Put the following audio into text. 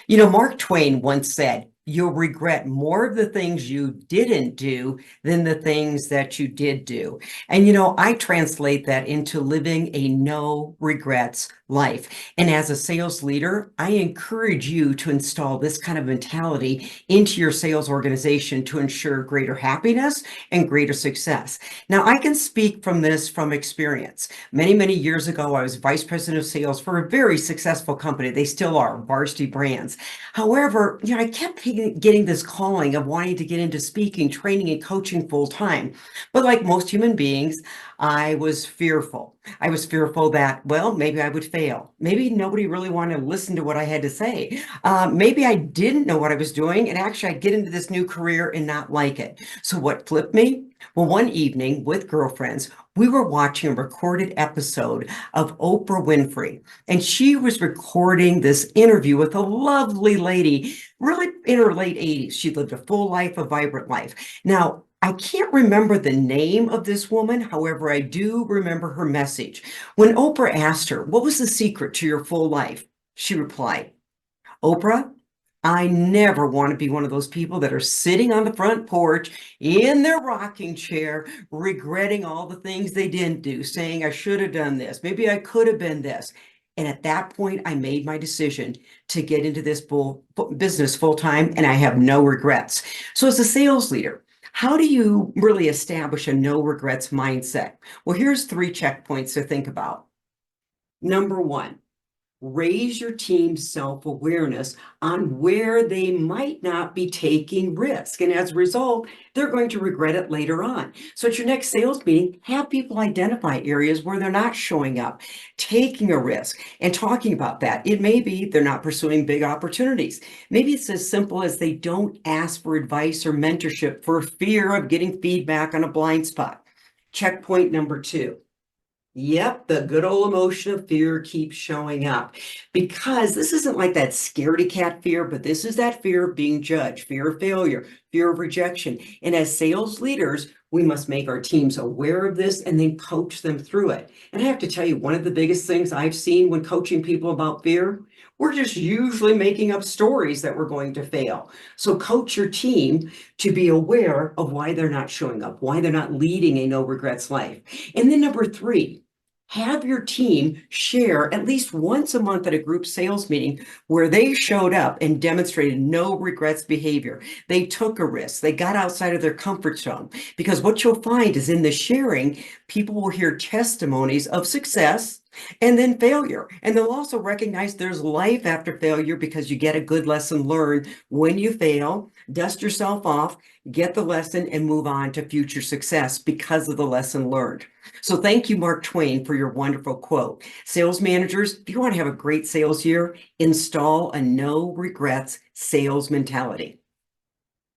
Mark Twain once said, "You'll regret more of the things you didn't do than the things that you did do." And, I translate that into living a no regrets life. And as a sales leader, I encourage you to install this kind of mentality into your sales organization to ensure greater happiness and greater success. Now, I can speak from this from experience. Many, many years ago, I was vice president of sales for a very successful company. They still are, Varsity Brands. However, I kept getting this calling of wanting to get into speaking, training, and coaching full time. But like most human beings, I was fearful. I was fearful that, well, maybe I would fail. Maybe nobody really wanted to listen to what I had to say. Maybe I didn't know what I was doing, and actually I'd get into this new career and not like it. So what flipped me? Well, one evening with girlfriends, we were watching a recorded episode of Oprah Winfrey, and she was recording this interview with a lovely lady, really in her late 80s. She lived a full life, a vibrant life. Now, I can't remember the name of this woman. However, I do remember her message. When Oprah asked her, "What was the secret to your full life?" she replied, "Oprah, I never want to be one of those people that are sitting on the front porch in their rocking chair, regretting all the things they didn't do, saying, I should have done this. Maybe I could have been this." And at that point, I made my decision to get into this business full time, and I have no regrets. So as a sales leader, how do you really establish a no regrets mindset? Well, here's 3 checkpoints to think about. Number 1, raise your team's self-awareness on where they might not be taking risk. And as a result, they're going to regret it later on. So at your next sales meeting, have people identify areas where they're not showing up, taking a risk, and talking about that. It may be they're not pursuing big opportunities. Maybe it's as simple as they don't ask for advice or mentorship for fear of getting feedback on a blind spot. Checkpoint number 2. Yep, the good old emotion of fear keeps showing up because this isn't like that scaredy cat fear, but this is that fear of being judged, fear of failure, fear of rejection. And as sales leaders, we must make our teams aware of this and then coach them through it. And I have to tell you, one of the biggest things I've seen when coaching people about fear, we're just usually making up stories that we're going to fail. So coach your team to be aware of why they're not showing up, why they're not leading a no regrets life. And then number 3, have your team share at least once a month at a group sales meeting where they showed up and demonstrated no regrets behavior. They took a risk. They got outside of their comfort zone. Because what you'll find is in the sharing, people will hear testimonies of success and then failure. And they'll also recognize there's life after failure because you get a good lesson learned when you fail, dust yourself off, get the lesson, and move on to future success because of the lesson learned. So thank you, Mark Twain, for your wonderful quote. Sales managers, if you want to have a great sales year, install a no regrets sales mentality.